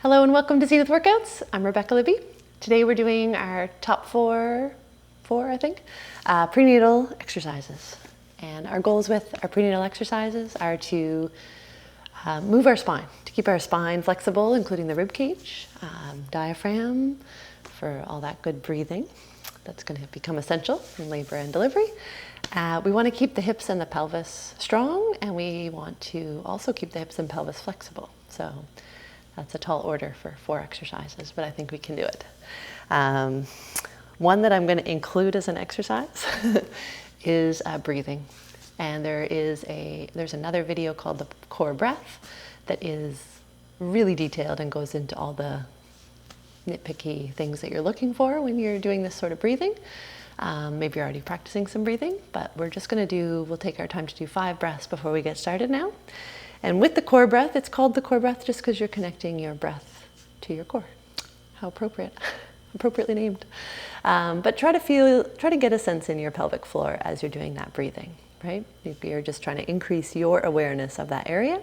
Hello and welcome to Zenith Workouts. I'm Rebecca Libby. Today we're doing our top four I think, prenatal exercises. And our goals with our prenatal exercises are to move our spine, to keep our spine flexible, including the ribcage, diaphragm, for all that good breathing. That's going to become essential in labor and delivery. We want to keep the hips and the pelvis strong, and we want to also keep the hips and pelvis flexible. So that's a tall order for 4 exercises, but I think we can do it. One that I'm going to include as an exercise is breathing. And there's another video called the core breath that is really detailed and goes into all the nitpicky things that you're looking for when you're doing this sort of breathing. Maybe you're already practicing some breathing, but we'll take our time to do 5 breaths before we get started now. And with the core breath, it's called the core breath just because you're connecting your breath to your core. How appropriate, appropriately named. But try to get a sense in your pelvic floor as you're doing that breathing, right? You're just trying to increase your awareness of that area.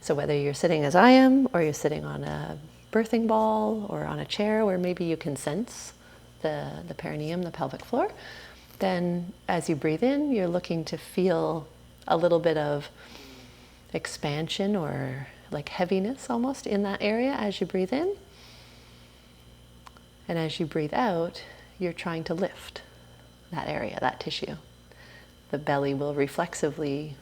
So whether you're sitting as I am, or you're sitting on a birthing ball, or on a chair where maybe you can sense the perineum, the pelvic floor, then as you breathe in, you're looking to feel a little bit of expansion or like heaviness almost in that area as you breathe in. And as you breathe out, you're trying to lift that area, that tissue. The belly will reflexively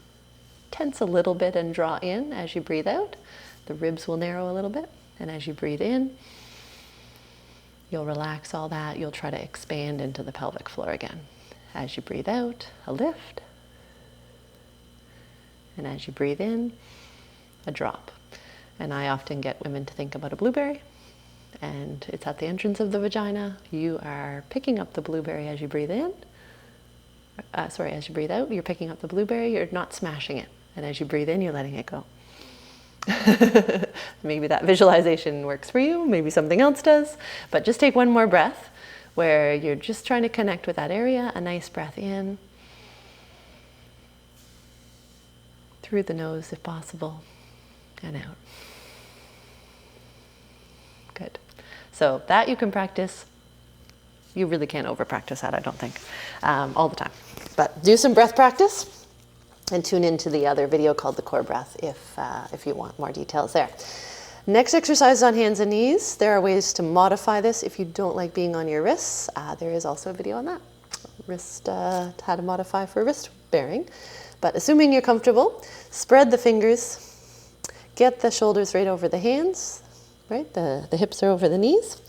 tense a little bit and draw in as you breathe out. The ribs will narrow a little bit. And as you breathe in, you'll relax all that. You'll try to expand into the pelvic floor again. As you breathe out, a lift. And as you breathe in, a drop. And I often get women to think about a blueberry. And it's at the entrance of the vagina. You are picking up the blueberry as you breathe in. As you breathe out, you're picking up the blueberry. You're not smashing it. And as you breathe in, you're letting it go. Maybe that visualization works for you. Maybe something else does. But just take one more breath where you're just trying to connect with that area. A nice breath in. Through the nose if possible, and out. Good. So that you can practice. You really can't over practice that, I don't think, all the time. But do some breath practice and tune into the other video called the core breath if you want more details there. Next exercise is on hands and knees. There are ways to modify this if you don't like being on your wrists. There is also a video on that. How to modify for wrist bearing. But assuming you're comfortable, spread the fingers, get the shoulders right over the hands, right? The hips are over the knees.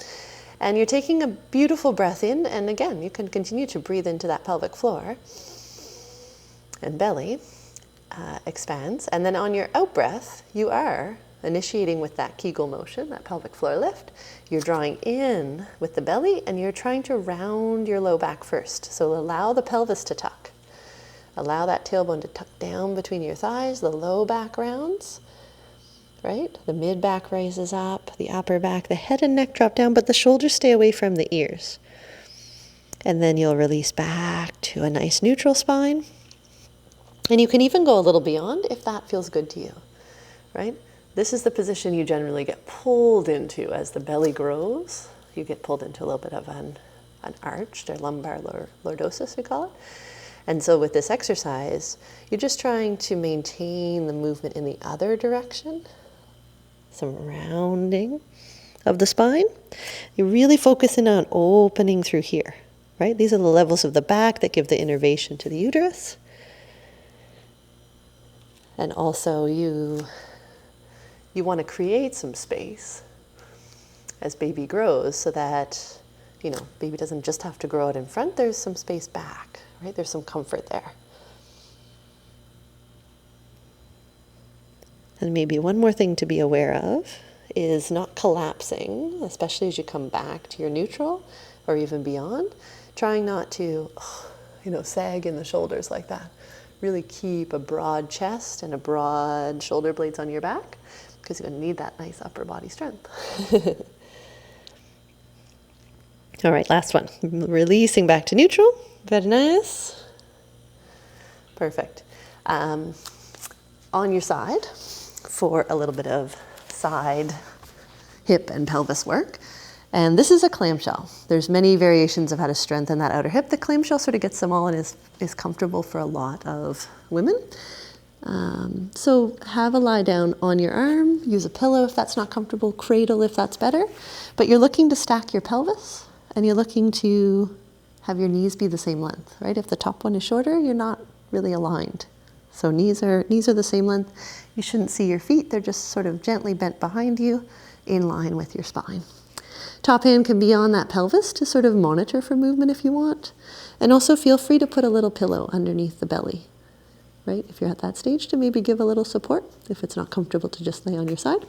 And you're taking a beautiful breath in, and again, you can continue to breathe into that pelvic floor. And belly expands. And then on your out breath, you are initiating with that Kegel motion, that pelvic floor lift. You're drawing in with the belly, and you're trying to round your low back first. So allow the pelvis to tuck. Allow that tailbone to tuck down between your thighs. The low back rounds, right? The mid back raises up, the upper back, the head and neck drop down, but the shoulders stay away from the ears. And then you'll release back to a nice neutral spine. And you can even go a little beyond if that feels good to you, right? This is the position you generally get pulled into as the belly grows. You get pulled into a little bit of an arched or lumbar lordosis, we call it. And so with this exercise, you're just trying to maintain the movement in the other direction. Some rounding of the spine. You're really focusing on opening through here, right? These are the levels of the back that give the innervation to the uterus. And also you want to create some space as baby grows so that, baby doesn't just have to grow out in front. There's some space back. Right? There's some comfort there. And maybe one more thing to be aware of is not collapsing, especially as you come back to your neutral or even beyond. Trying not to, sag in the shoulders like that. Really keep a broad chest and a broad shoulder blades on your back because you're going to need that nice upper body strength. All right, last one. Releasing back to neutral. Very nice. Perfect. On your side for a little bit of side hip and pelvis work. And this is a clamshell. There's many variations of how to strengthen that outer hip. The clamshell sort of gets them all and is comfortable for a lot of women. So have a lie down on your arm, use a pillow if that's not comfortable, cradle if that's better. But you're looking to stack your pelvis and you're looking to have your knees be the same length, right? If the top one is shorter, you're not really aligned. So knees are the same length. You shouldn't see your feet. They're just sort of gently bent behind you in line with your spine. Top hand can be on that pelvis to sort of monitor for movement if you want. And also feel free to put a little pillow underneath the belly, right? If you're at that stage, to maybe give a little support if it's not comfortable to just lay on your side.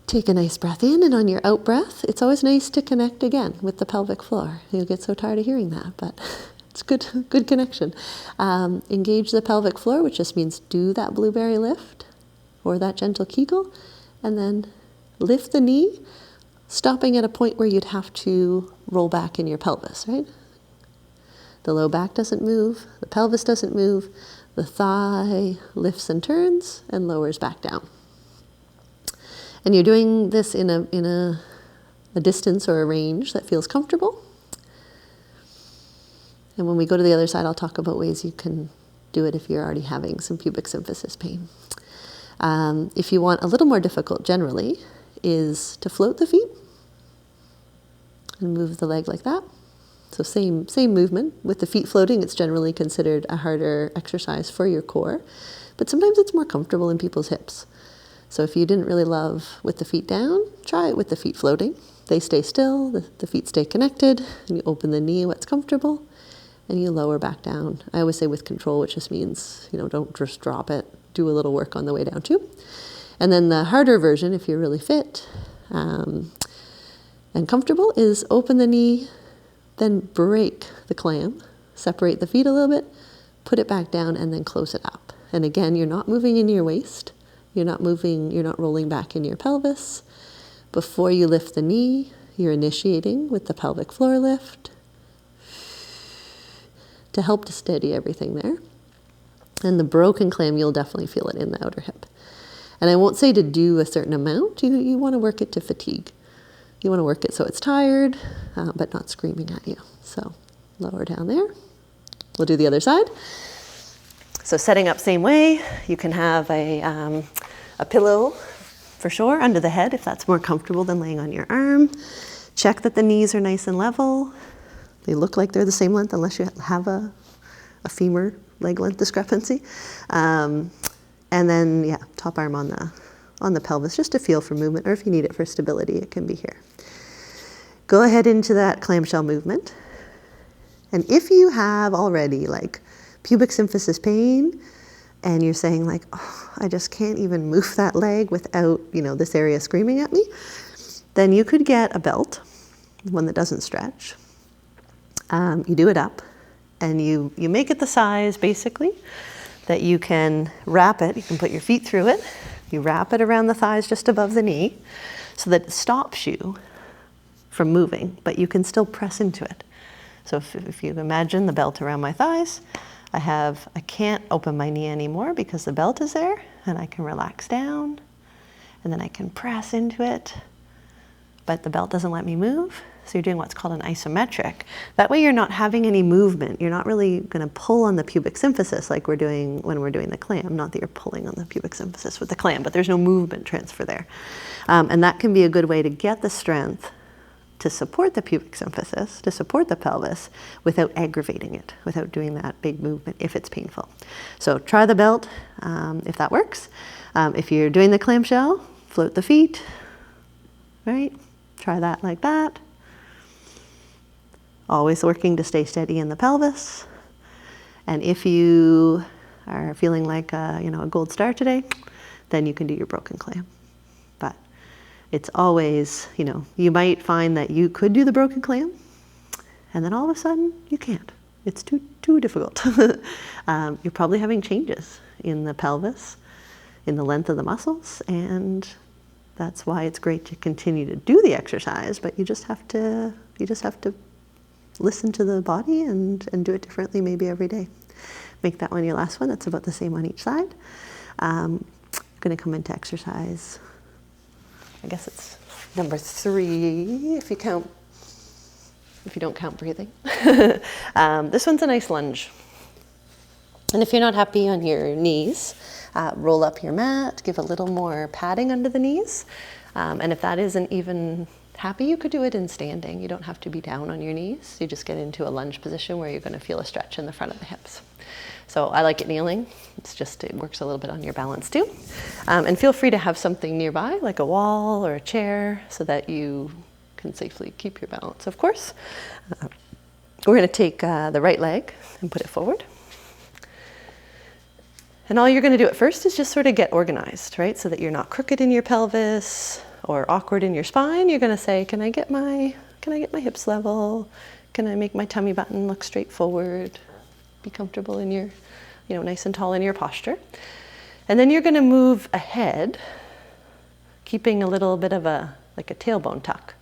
Take a nice breath in, and on your out breath, it's always nice to connect again with the pelvic floor. You'll get so tired of hearing that, but it's good connection. Engage the pelvic floor, which just means do that blueberry lift or that gentle Kegel, and then lift the knee, stopping at a point where you'd have to roll back in your pelvis, right? The low back doesn't move, the pelvis doesn't move, the thigh lifts and turns and lowers back down. And you're doing this in a distance or a range that feels comfortable. And when we go to the other side, I'll talk about ways you can do it if you're already having some pubic symphysis pain. If you want a little more difficult generally, is to float the feet and move the leg like that. So same movement. With the feet floating, it's generally considered a harder exercise for your core, but sometimes it's more comfortable in people's hips. So if you didn't really love with the feet down, try it with the feet floating. They stay still, the feet stay connected, and you open the knee what's comfortable, and you lower back down. I always say with control, which just means, don't just drop it. Do a little work on the way down too. And then the harder version, if you're really fit and comfortable, is open the knee, then break the clam, separate the feet a little bit, put it back down, and then close it up. And again, you're not moving in your waist. You're not rolling back in your pelvis. Before you lift the knee, you're initiating with the pelvic floor lift to help to steady everything there. And the broken clam, you'll definitely feel it in the outer hip. And I won't say to do a certain amount. You want to work it to fatigue. You want to work it so it's tired, but not screaming at you. So lower down there. We'll do the other side. So setting up same way. You can have a pillow for sure under the head if that's more comfortable than laying on your arm. Check that the knees are nice and level. They look like they're the same length unless you have a femur leg length discrepancy. And then, top arm on the pelvis, just to feel for movement, or if you need it for stability, it can be here. Go ahead into that clamshell movement. And if you have already pubic symphysis pain, and you're saying I just can't even move that leg without, this area screaming at me, then you could get a belt, one that doesn't stretch. You do it up, and you make it the size, basically, that you can wrap it. You can put your feet through it. You wrap it around the thighs just above the knee so that it stops you from moving, but you can still press into it. So if you imagine the belt around my thighs, I can't open my knee anymore because the belt is there, and I can relax down, and then I can press into it, but the belt doesn't let me move. So you're doing what's called an isometric. That way you're not having any movement. You're not really going to pull on the pubic symphysis like we're doing when we're doing the clam. Not that you're pulling on the pubic symphysis with the clam, but there's no movement transfer there. And that can be a good way to get the strength to support the pubic symphysis, to support the pelvis, without aggravating it, without doing that big movement if it's painful. So try the belt if that works. If you're doing the clamshell, float the feet, right? Try that like that. Always working to stay steady in the pelvis. And if you are feeling like a gold star today, then you can do your broken clam. But it's always, you might find that you could do the broken clam, and then all of a sudden you can't. It's too difficult. You're probably having changes in the pelvis, in the length of the muscles, and that's why it's great to continue to do the exercise, but you just have to listen to the body and do it differently maybe every day. Make that one your last one. That's about the same on each side. I'm going to come into exercise I guess it's number 3 if you don't count breathing. This one's a nice lunge. And if you're not happy on your knees, roll up your mat, give a little more padding under the knees. And if that isn't even happy, you could do it in standing. You don't have to be down on your knees. You just get into a lunge position where you're going to feel a stretch in the front of the hips. So I like it kneeling. It works a little bit on your balance too. And feel free to have something nearby, like a wall or a chair, so that you can safely keep your balance, of course. We're going to take the right leg and put it forward. And all you're going to do at first is just sort of get organized, right? So that you're not crooked in your pelvis or awkward in your spine. You're going to say, can I get my hips level? Can I make my tummy button look straight forward? Be comfortable in your, nice and tall in your posture. And then you're going to move ahead, keeping a little bit of a tailbone tuck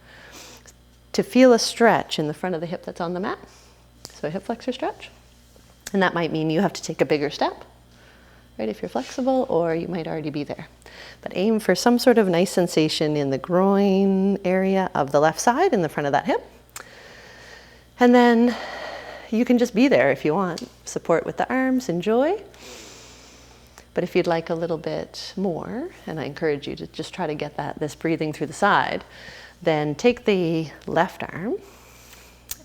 to feel a stretch in the front of the hip that's on the mat. So a hip flexor stretch. And that might mean you have to take a bigger step, right, if you're flexible, or you might already be there. But aim for some sort of nice sensation in the groin area of the left side in the front of that hip. And then you can just be there if you want. Support with the arms, enjoy. But if you'd like a little bit more, and I encourage you to just try to get this breathing through the side, then take the left arm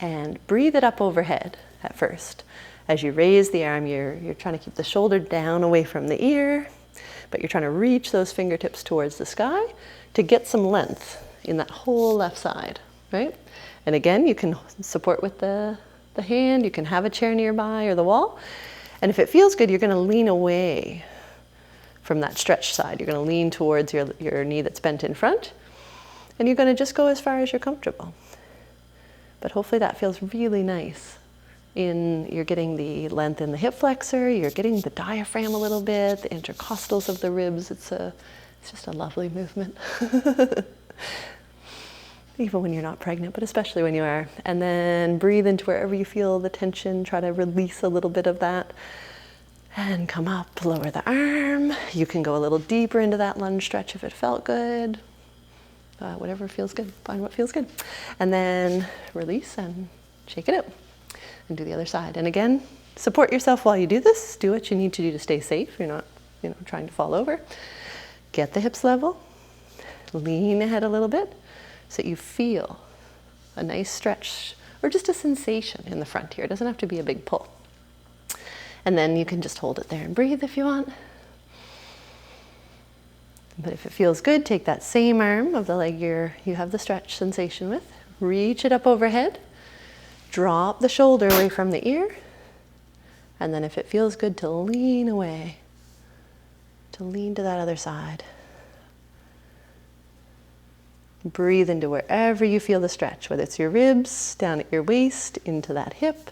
and breathe it up overhead at first. As you raise the arm, you're trying to keep the shoulder down away from the ear, but you're trying to reach those fingertips towards the sky to get some length in that whole left side, right? And again, you can support with the hand, you can have a chair nearby or the wall. And if it feels good, you're going to lean away from that stretch side. You're going to lean towards your knee that's bent in front, and you're going to just go as far as you're comfortable. But hopefully that feels really nice. You're getting the length in the hip flexor, you're getting the diaphragm a little bit, the intercostals of the ribs. It's just a lovely movement. Even when you're not pregnant, but especially when you are. And then breathe into wherever you feel the tension. Try to release a little bit of that. And come up, lower the arm. You can go a little deeper into that lunge stretch if it felt good. Whatever feels good, find what feels good. And then release and shake it out. And do the other side. And again, support yourself while you do this. Do what you need to do to stay safe. You're not, trying to fall over. Get the hips level. Lean ahead a little bit so that you feel a nice stretch or just a sensation in the front here. It doesn't have to be a big pull. And then you can just hold it there and breathe if you want. But if it feels good, take that same arm of the leg you have the stretch sensation with. Reach it up overhead. Drop the shoulder away from the ear, and then if it feels good, to lean away, to lean to that other side. Breathe into wherever you feel the stretch, whether it's your ribs, down at your waist, into that hip.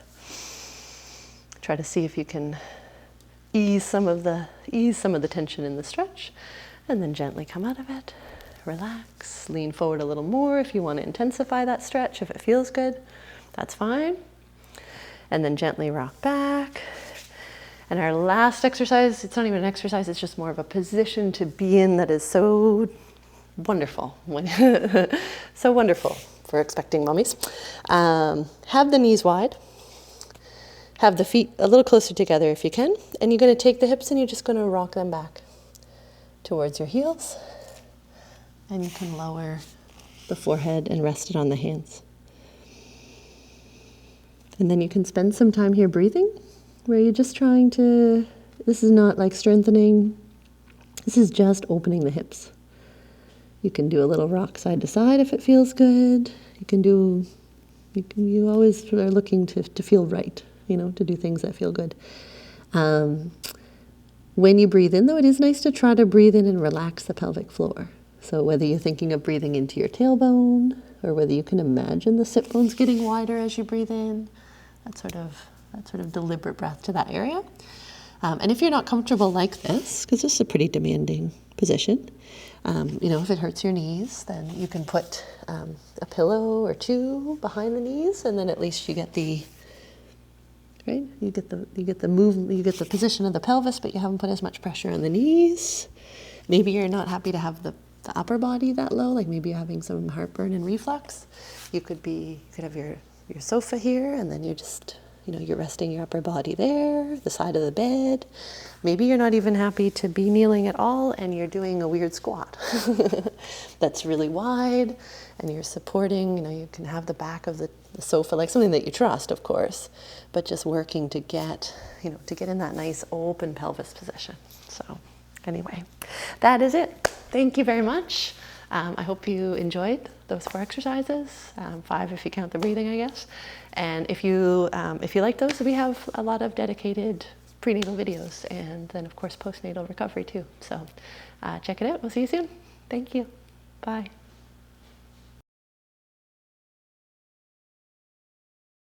Try to see if you can ease some of the tension in the stretch, and then gently come out of it. Relax, lean forward a little more if you want to intensify that stretch, if it feels good. That's fine. And then gently rock back. And our last exercise, it's not even an exercise, it's just more of a position to be in that is so wonderful. So wonderful for expecting mummies. Have the knees wide. Have the feet a little closer together if you can. And you're going to take the hips and you're just going to rock them back towards your heels. And you can lower the forehead and rest it on the hands. And then you can spend some time here breathing, where you're just trying to, this is not like strengthening, this is just opening the hips. You can do a little rock side to side if it feels good. You always are looking to feel right, to do things that feel good. When you breathe in, though, it is nice to try to breathe in and relax the pelvic floor. So whether you're thinking of breathing into your tailbone, or whether you can imagine the sit bones getting wider as you breathe in, that sort of deliberate breath to that area. And if you're not comfortable like this, because this is a pretty demanding position, if it hurts your knees, then you can put a pillow or two behind the knees, and then at least you get the position of the pelvis, but you haven't put as much pressure on the knees. Maybe you're not happy to have the the upper body that low, like maybe you're having some heartburn and reflux, you could have your sofa here, and then you're just, you're resting your upper body there, the side of the bed. Maybe you're not even happy to be kneeling at all, and you're doing a weird squat that's really wide, and you're supporting, you can have the back of the sofa, like something that you trust, of course, but just working to get, to get in that nice open pelvis position. So anyway, that is it. Thank you very much. I hope you enjoyed those 4 exercises, 5 if you count the breathing, I guess. And if you like those, we have a lot of dedicated prenatal videos, and then of course postnatal recovery too. So check it out. We'll see you soon. Thank you. Bye.